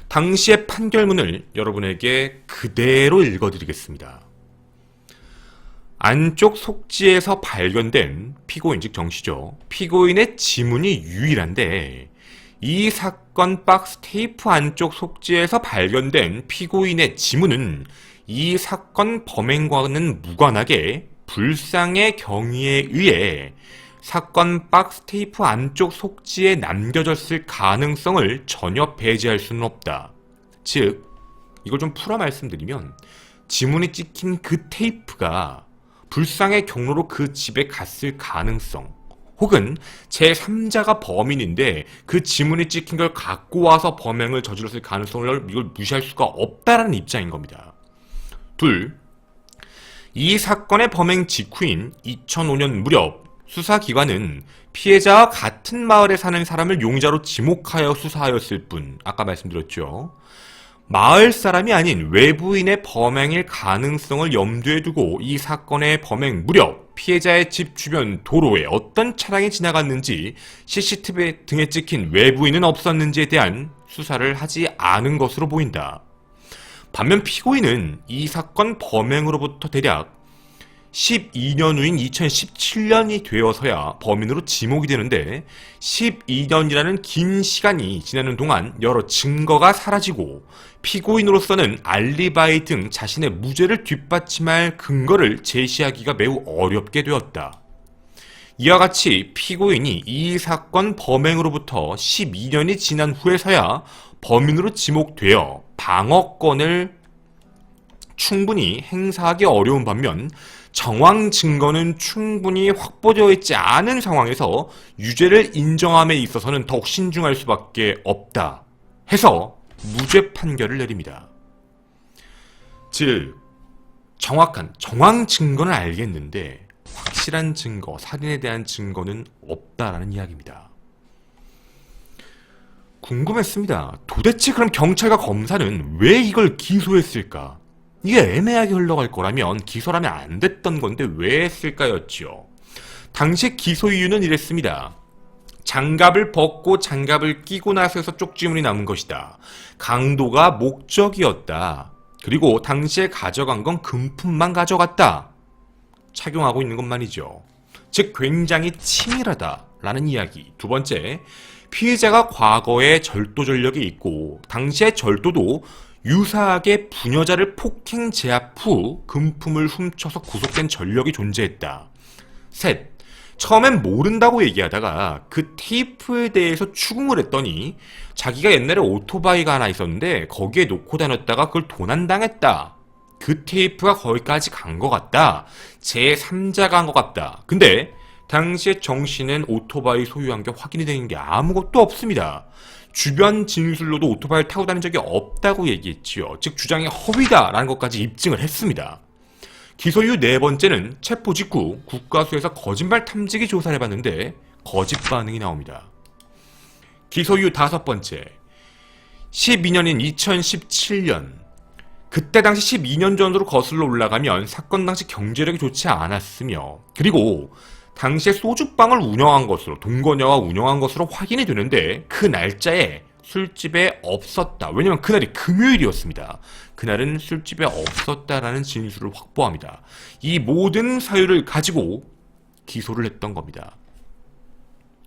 당시의 판결문을 여러분에게 그대로 읽어드리겠습니다. 안쪽 속지에서 발견된 피고인, 즉 정씨죠. 피고인의 지문이 유일한데 이 사건 박스 테이프 안쪽 속지에서 발견된 피고인의 지문은 이 사건 범행과는 무관하게 불상의 경위에 의해 사건 박스 테이프 안쪽 속지에 남겨졌을 가능성을 전혀 배제할 수는 없다. 즉, 이걸 좀 풀어 말씀드리면 지문이 찍힌 그 테이프가 불상의 경로로 그 집에 갔을 가능성, 혹은 제3자가 범인인데 그 지문이 찍힌 걸 갖고 와서 범행을 저질렀을 가능성을 이걸 무시할 수가 없다라는 입장인 겁니다. 둘, 이 사건의 범행 직후인 2005년 무렵 수사기관은 피해자와 같은 마을에 사는 사람을 용의자로 지목하여 수사하였을 뿐, 아까 말씀드렸죠. 마을 사람이 아닌 외부인의 범행일 가능성을 염두에 두고 이 사건의 범행 무렵 피해자의 집 주변 도로에 어떤 차량이 지나갔는지 CCTV 등에 찍힌 외부인은 없었는지에 대한 수사를 하지 않은 것으로 보인다. 반면 피고인은 이 사건 범행으로부터 대략 12년 후인 2017년이 되어서야 범인으로 지목이 되는데 12년이라는 긴 시간이 지나는 동안 여러 증거가 사라지고 피고인으로서는 알리바이 등 자신의 무죄를 뒷받침할 근거를 제시하기가 매우 어렵게 되었다. 이와 같이 피고인이 이 사건 범행으로부터 12년이 지난 후에서야 범인으로 지목되어 방어권을 충분히 행사하기 어려운 반면 정황 증거는 충분히 확보되어 있지 않은 상황에서 유죄를 인정함에 있어서는 더욱 신중할 수밖에 없다 해서 무죄 판결을 내립니다. 즉, 정확한 정황 증거는 알겠는데 확실한 증거, 살인에 대한 증거는 없다라는 이야기입니다. 궁금했습니다. 도대체 그럼 경찰과 검사는 왜 이걸 기소했을까? 이게 애매하게 흘러갈 거라면 기소라면 안 됐던 건데 왜 했을까였죠. 당시 기소 이유는 이랬습니다. 장갑을 벗고 장갑을 끼고 나서서 쪽지문이 남은 것이다. 강도가 목적이었다. 그리고 당시에 가져간 건 금품만 가져갔다. 착용하고 있는 것만이죠. 즉 굉장히 치밀하다라는 이야기. 두 번째, 피해자가 과거에 절도 전력이 있고 당시에 절도도 유사하게 부녀자를 폭행 제압 후 금품을 훔쳐서 구속된 전력이 존재했다. 셋, 처음엔 모른다고 얘기하다가 그 테이프에 대해서 추궁을 했더니 자기가 옛날에 오토바이가 하나 있었는데 거기에 놓고 다녔다가 그걸 도난당했다. 그 테이프가 거기까지 간 것 같다. 제3자가 한 것 같다. 근데 당시에 정 씨는 오토바이 소유한 게 확인이 되는 게 아무것도 없습니다. 주변 진술로도 오토바이를 타고 다닌 적이 없다고 얘기했지요. 즉 주장이 허위다라는 것까지 입증을 했습니다. 기소 이후 네 번째는 체포 직후 국과수에서 거짓말 탐지기 조사를 해봤는데 거짓 반응이 나옵니다. 기소 이후 다섯 번째, 12년인 2017년, 그때 당시 12년 전으로 거슬러 올라가면 사건 당시 경제력이 좋지 않았으며 그리고 당시에 소주방을 운영한 것으로, 동거녀가 운영한 것으로 확인이 되는데 그 날짜에 술집에 없었다. 왜냐면 그날이 금요일이었습니다. 그날은 술집에 없었다라는 진술을 확보합니다. 이 모든 사유를 가지고 기소를 했던 겁니다.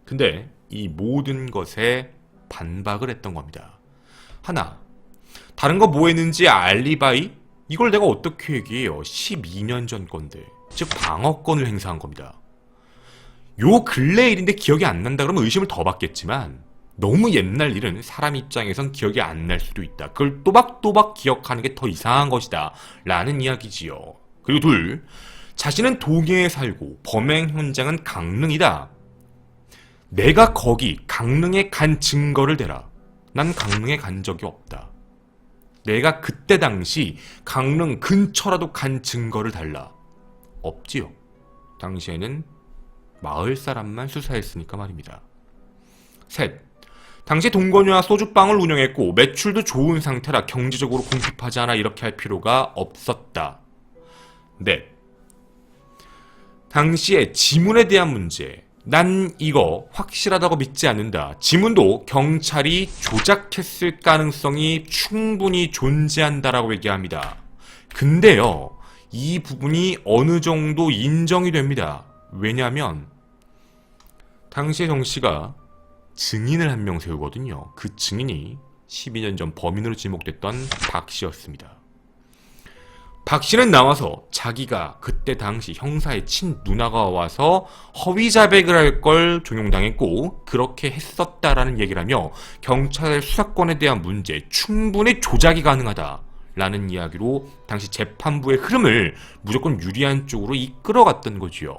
근데 이 모든 것에 반박을 했던 겁니다. 하나, 다른 거 뭐 했는지 알리바이? 이걸 내가 어떻게 얘기해요? 12년 전 건데. 즉 방어권을 행사한 겁니다. 요 근래 일인데 기억이 안 난다 그러면 의심을 더 받겠지만 너무 옛날 일은 사람 입장에선 기억이 안 날 수도 있다. 그걸 또박또박 기억하는 게 더 이상한 것이다 라는 이야기지요. 그리고 둘, 자신은 동해에 살고 범행 현장은 강릉이다. 내가 거기 강릉에 간 증거를 대라. 난 강릉에 간 적이 없다. 내가 그때 당시 강릉 근처라도 간 증거를 달라. 없지요. 당시에는 마을 사람만 수사했으니까 말입니다. 셋, 당시 동거녀와 소주방을 운영했고 매출도 좋은 상태라 경제적으로 궁핍하지 않아 이렇게 할 필요가 없었다. 넷, 당시에 지문에 대한 문제. 난 이거 확실하다고 믿지 않는다. 지문도 경찰이 조작했을 가능성이 충분히 존재한다라고 얘기합니다. 근데요, 이 부분이 어느 정도 인정이 됩니다. 왜냐하면 당시에 정 씨가 증인을 한 명 세우거든요. 그 증인이 12년 전 범인으로 지목됐던 박 씨였습니다. 박 씨는 나와서 자기가 그때 당시 형사의 친누나가 와서 허위 자백을 할 걸 종용당했고 그렇게 했었다라는 얘기를 하며 경찰의 수사권에 대한 문제, 충분히 조작이 가능하다 라는 이야기로 당시 재판부의 흐름을 무조건 유리한 쪽으로 이끌어갔던 거지요.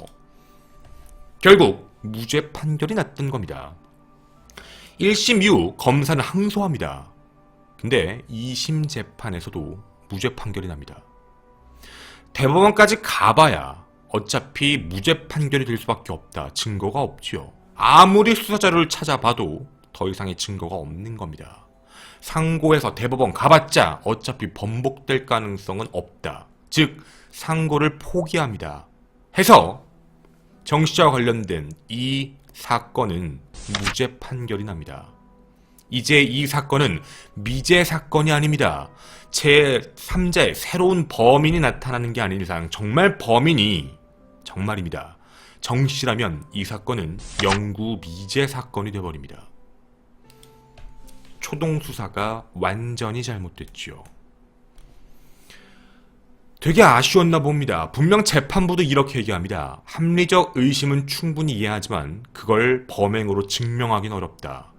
결국 무죄 판결이 났던 겁니다. 1심 이후 검사는 항소합니다. 근데 2심 재판에서도 무죄 판결이 납니다. 대법원까지 가봐야 어차피 무죄 판결이 될 수밖에 없다. 증거가 없지요. 아무리 수사 자료를 찾아봐도 더 이상의 증거가 없는 겁니다. 상고에서 대법원 가봤자 어차피 번복될 가능성은 없다. 즉 상고를 포기합니다. 해서 정 씨와 관련된 이 사건은 무죄 판결이 납니다. 이제 이 사건은 미제 사건이 아닙니다. 제3자의 새로운 범인이 나타나는 게 아닌 이상 정말 범인이 정말입니다. 정 씨라면 이 사건은 영구 미제 사건이 되어버립니다. 초동 수사가 완전히 잘못됐지요. 되게 아쉬웠나 봅니다. 분명 재판부도 이렇게 얘기합니다. 합리적 의심은 충분히 이해하지만 그걸 범행으로 증명하기는 어렵다.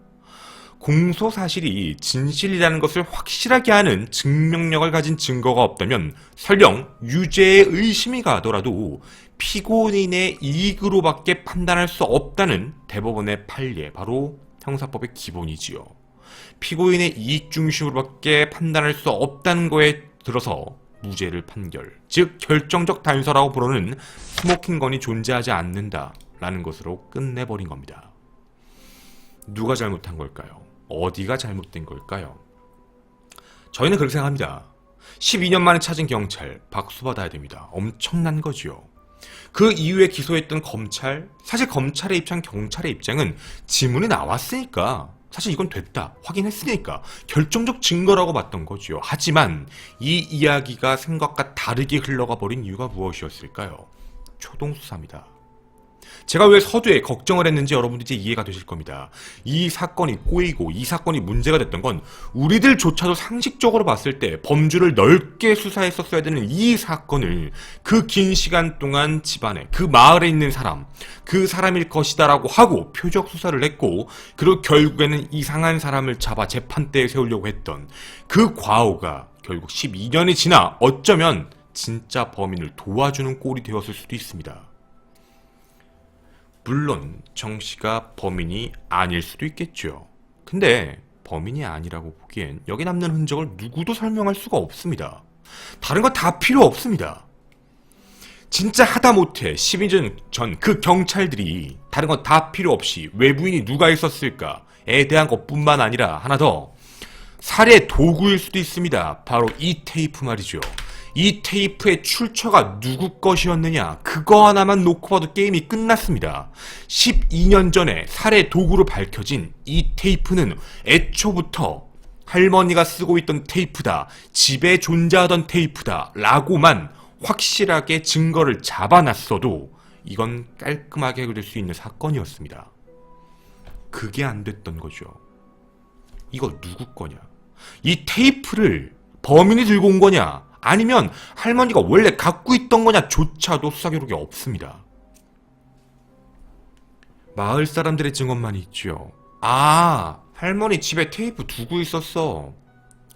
공소 사실이 진실이라는 것을 확실하게 하는 증명력을 가진 증거가 없다면 설령 유죄의 의심이 가더라도 피고인의 이익으로밖에 판단할 수 없다는 대법원의 판례, 바로 형사법의 기본이지요. 피고인의 이익 중심으로밖에 판단할 수 없다는 거에 들어서 무죄를 판결, 즉 결정적 단서라고 부르는 스모킹건이 존재하지 않는다라는 것으로 끝내버린 겁니다. 누가 잘못한 걸까요? 어디가 잘못된 걸까요? 저희는 그렇게 생각합니다. 12년 만에 찾은 경찰 박수 받아야 됩니다. 엄청난 거지요. 그 이후에 기소했던 검찰, 사실 검찰의 입장, 경찰의 입장은 지문이 나왔으니까 사실 이건 됐다, 확인했으니까 결정적 증거라고 봤던 거죠. 하지만 이 이야기가 생각과 다르게 흘러가 버린 이유가 무엇이었을까요? 초동수사입니다. 제가 왜 서두에 걱정을 했는지 여러분들 이제 이해가 되실 겁니다. 이 사건이 꼬이고 이 사건이 문제가 됐던 건 우리들조차도 상식적으로 봤을 때 범주를 넓게 수사했었어야 되는 이 사건을 그 긴 시간 동안 집안에, 그 마을에 있는 사람, 그 사람일 것이다라고 하고 표적 수사를 했고, 그리고 결국에는 이상한 사람을 잡아 재판대에 세우려고 했던 그 과오가 결국 12년이 지나 어쩌면 진짜 범인을 도와주는 꼴이 되었을 수도 있습니다. 물론 정 씨가 범인이 아닐 수도 있겠죠. 근데 범인이 아니라고 보기엔 여기 남는 흔적을 누구도 설명할 수가 없습니다. 다른 거 다 필요 없습니다. 진짜 하다못해 12년 전 그 경찰들이 다른 건 다 필요 없이 외부인이 누가 있었을까에 대한 것뿐만 아니라 하나 더, 살해 도구일 수도 있습니다. 바로 이 테이프 말이죠. 이 테이프의 출처가 누구 것이었느냐, 그거 하나만 놓고 봐도 게임이 끝났습니다. 12년 전에 살해 도구로 밝혀진 이 테이프는 애초부터 할머니가 쓰고 있던 테이프다, 집에 존재하던 테이프다 라고만 확실하게 증거를 잡아놨어도 이건 깔끔하게 해결될 수 있는 사건이었습니다. 그게 안 됐던 거죠. 이거 누구 거냐? 이 테이프를 범인이 들고 온 거냐? 아니면 할머니가 원래 갖고 있던 거냐조차도 수사 기록이 없습니다. 마을 사람들의 증언만 있죠. 아, 할머니 집에 테이프 두고 있었어.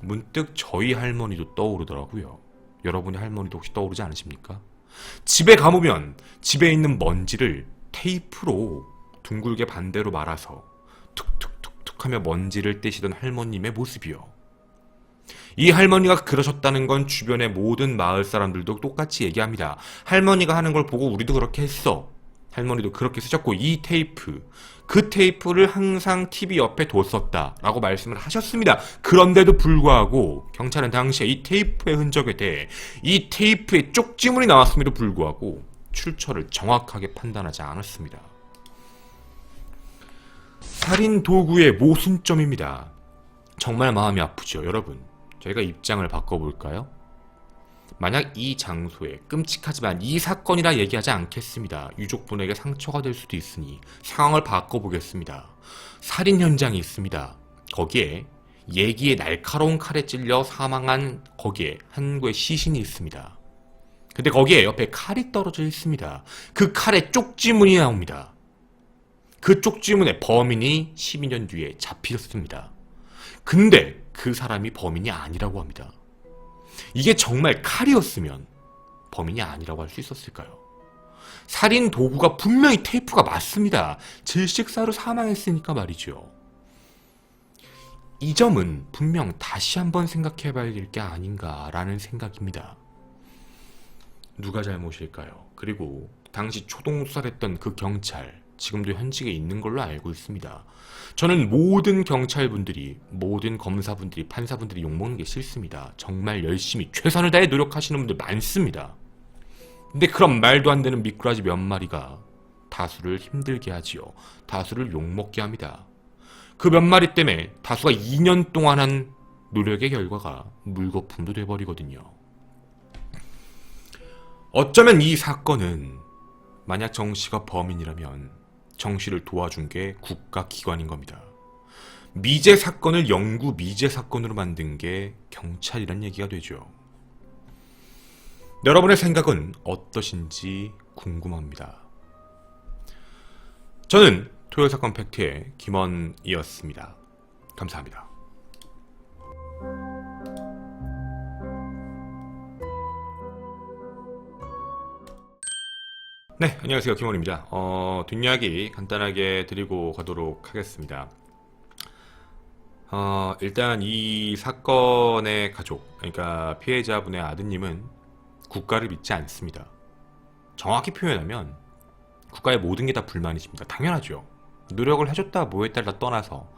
문득 저희 할머니도 떠오르더라고요. 여러분의 할머니도 혹시 떠오르지 않으십니까? 집에 가보면 집에 있는 먼지를 테이프로 둥글게 반대로 말아서 툭툭툭툭 하며 먼지를 떼시던 할머님의 모습이요. 이 할머니가 그러셨다는 건 주변의 모든 마을 사람들도 똑같이 얘기합니다. 할머니가 하는 걸 보고 우리도 그렇게 했어. 할머니도 그렇게 쓰셨고 이 테이프, 그 테이프를 항상 TV 옆에 뒀었다 라고 말씀을 하셨습니다. 그런데도 불구하고 경찰은 당시에 이 테이프의 흔적에 대해, 이 테이프의 쪽지문이 나왔음에도 불구하고 출처를 정확하게 판단하지 않았습니다. 살인 도구의 모순점입니다. 정말 마음이 아프죠, 여러분. 저희가 입장을 바꿔볼까요? 만약 이 장소에, 끔찍하지만 이 사건이라 얘기하지 않겠습니다. 유족분에게 상처가 될 수도 있으니 상황을 바꿔보겠습니다. 살인 현장이 있습니다. 거기에 예기의 날카로운 칼에 찔려 사망한 거기에 한 구의 시신이 있습니다. 근데 거기에 옆에 칼이 떨어져 있습니다. 그 칼에 쪽지문이 나옵니다. 그 쪽지문에 범인이 12년 뒤에 잡히셨습니다. 근데 그 사람이 범인이 아니라고 합니다. 이게 정말 칼이었으면 범인이 아니라고 할 수 있었을까요? 살인 도구가 분명히 테이프가 맞습니다. 질식사로 사망했으니까 말이죠. 이 점은 분명 다시 한번 생각해봐야 될 게 아닌가라는 생각입니다. 누가 잘못일까요? 그리고 당시 초동수사했던 그 경찰, 지금도 현직에 있는 걸로 알고 있습니다. 저는 모든 경찰분들이, 모든 검사분들이, 판사분들이 욕먹는 게 싫습니다. 정말 열심히 최선을 다해 노력하시는 분들 많습니다. 근데 그런 말도 안 되는 미꾸라지 몇 마리가 다수를 힘들게 하지요. 다수를 욕먹게 합니다. 그 몇 마리 때문에 다수가 2년 동안 한 노력의 결과가 물거품도 돼버리거든요. 어쩌면 이 사건은 만약 정 씨가 범인이라면 정 씨를 도와준 게 국가기관인 겁니다. 미제 사건을 영구 미제 사건으로 만든 게 경찰이란 얘기가 되죠. 여러분의 생각은 어떠신지 궁금합니다. 저는 토요사건 팩트의 김원이었습니다. 감사합니다. 네, 안녕하세요. 김원입니다. 뒷이야기 간단하게 드리고 가도록 하겠습니다. 일단 이 사건의 가족, 그러니까 피해자분의 아드님은 국가를 믿지 않습니다. 정확히 표현하면 국가의 모든 게 다 불만이십니다. 당연하죠. 노력을 해줬다 뭐했다를 떠나서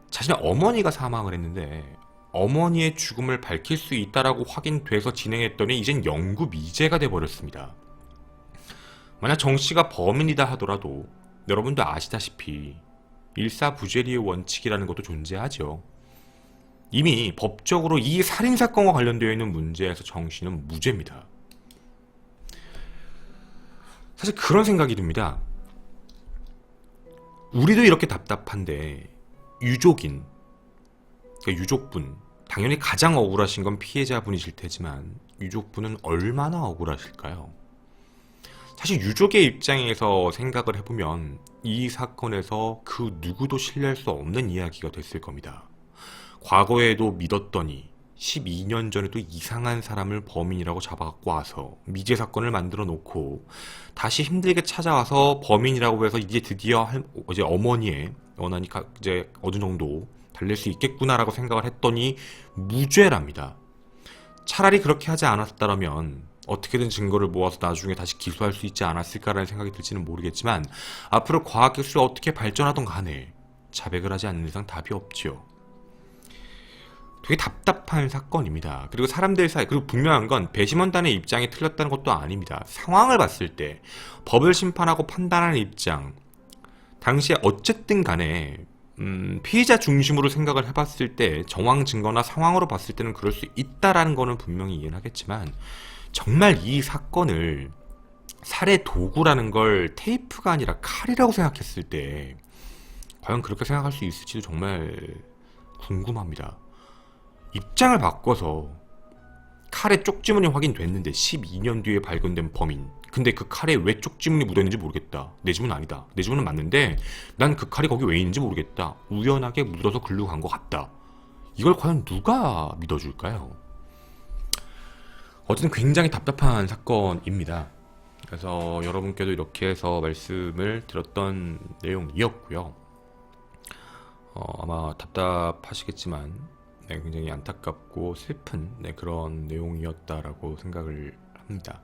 자신의 어머니가 사망을 했는데 어머니의 죽음을 밝힐 수 있다라고 확인돼서 진행했더니 이젠 영구 미제가 돼버렸습니다. 만약 정 씨가 범인이다 하더라도 여러분도 아시다시피 일사부재리의 원칙이라는 것도 존재하죠. 이미 법적으로 이 살인사건과 관련되어 있는 문제에서 정 씨는 무죄입니다. 사실 그런 생각이 듭니다. 우리도 이렇게 답답한데 유족인, 그러니까 유족분, 당연히 가장 억울하신 건 피해자분이실 테지만 유족분은 얼마나 억울하실까요? 사실 유족의 입장에서 생각을 해보면 이 사건에서 그 누구도 신뢰할 수 없는 이야기가 됐을 겁니다. 과거에도 믿었더니 12년 전에도 이상한 사람을 범인이라고 잡아갖고 와서 미제 사건을 만들어 놓고 다시 힘들게 찾아와서 범인이라고 해서 이제 드디어 이제 어머니의 원한이 이제 어느 정도 달랠 수 있겠구나라고 생각을 했더니 무죄랍니다. 차라리 그렇게 하지 않았다면 어떻게든 증거를 모아서 나중에 다시 기소할 수 있지 않았을까라는 생각이 들지는 모르겠지만 앞으로 과학기술이 어떻게 발전하던 간에 자백을 하지 않는 이상 답이 없지요. 되게 답답한 사건입니다. 그리고 사람들 사이, 그리고 분명한 건 배심원단의 입장이 틀렸다는 것도 아닙니다. 상황을 봤을 때 법을 심판하고 판단하는 입장, 당시에 어쨌든 간에 피의자 중심으로 생각을 해봤을 때 정황 증거나 상황으로 봤을 때는 그럴 수 있다라는 거는 분명히 이해는 하겠지만 정말 이 사건을 살해 도구라는 걸 테이프가 아니라 칼이라고 생각했을 때 과연 그렇게 생각할 수 있을지도 정말 궁금합니다. 입장을 바꿔서 칼에 쪽지문이 확인됐는데 12년 뒤에 발견된 범인, 근데 그 칼에 왜 쪽지문이 묻어있는지 모르겠다. 내 지문은 아니다. 내 지문은 맞는데 난 그 칼이 거기 왜 있는지 모르겠다. 우연하게 묻어서 글로 간 것 같다. 이걸 과연 누가 믿어줄까요? 어쨌든 굉장히 답답한 사건입니다. 그래서 여러분께도 이렇게 해서 말씀을 드렸던 내용이었고요. 아마 답답하시겠지만 굉장히 안타깝고 슬픈 그런 내용이었다라고 생각을 합니다.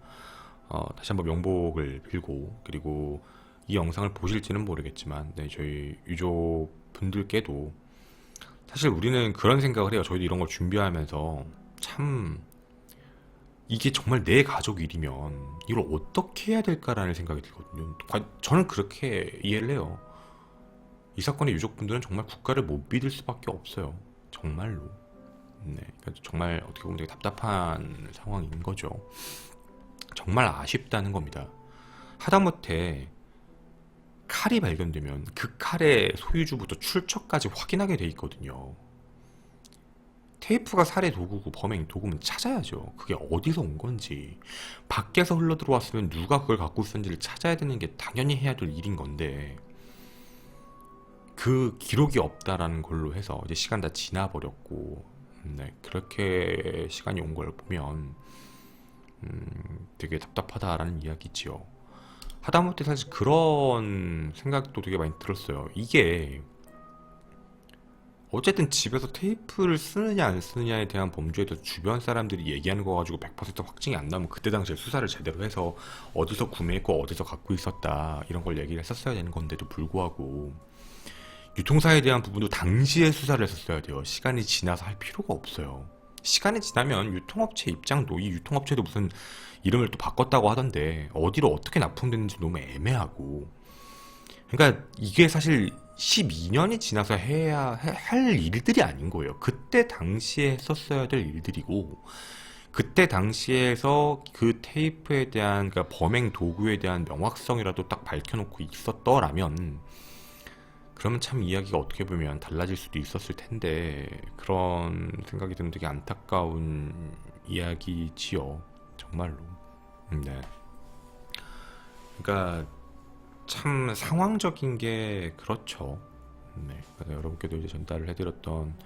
다시 한번 명복을 빌고, 그리고 이 영상을 보실지는 모르겠지만 저희 유족분들께도 사실 우리는 그런 생각을 해요. 저희도 이런 걸 준비하면서 참 이게 정말 내 가족 일이면 이걸 어떻게 해야 될까라는 생각이 들거든요. 저는 그렇게 이해를 해요. 이 사건의 유족분들은 정말 국가를 못 믿을 수밖에 없어요. 정말로. 정말 어떻게 보면 되게 답답한 상황인 거죠. 정말 아쉽다는 겁니다. 하다못해 칼이 발견되면 그 칼의 소유주부터 출처까지 확인하게 돼 있거든요. 테이프가 살해 도구고 범행 도구면 찾아야죠. 그게 어디서 온 건지. 밖에서 흘러 들어왔으면 누가 그걸 갖고 있었는지를 찾아야 되는 게 당연히 해야 될 일인 건데 그 기록이 없다라는 걸로 해서 이제 시간 다 지나버렸고 그렇게 시간이 온 걸 보면 되게 답답하다라는 이야기지요. 하다못해 사실 그런 생각도 되게 많이 들었어요. 이게 어쨌든 집에서 테이프를 쓰느냐 안 쓰느냐에 대한 범죄에 대해서 주변 사람들이 얘기하는 거 가지고 100% 확증이 안 나면 그때 당시에 수사를 제대로 해서 어디서 구매했고 어디서 갖고 있었다 이런 걸 얘기를 했었어야 되는 건데도 불구하고 유통사에 대한 부분도 당시에 수사를 했었어야 돼요. 시간이 지나서 할 필요가 없어요. 시간이 지나면 유통업체 입장도, 이 유통업체도 무슨 이름을 또 바꿨다고 하던데 어디로 어떻게 납품됐는지 너무 애매하고, 그러니까 이게 사실 12년이 지나서 해야 할 일들이 아닌 거예요. 그때 당시에 했었어야 될 일들이고, 그때 당시에서 그 테이프에 대한, 그러니까 범행 도구에 대한 명확성이라도 딱 밝혀놓고 있었더라면 그러면 참 이야기가 어떻게 보면 달라질 수도 있었을 텐데, 그런 생각이 드는 되게 안타까운 이야기지요. 정말로. 그러니까 참 상황적인 게 그렇죠. 그래서 여러분께도 이제 전달을 해드렸던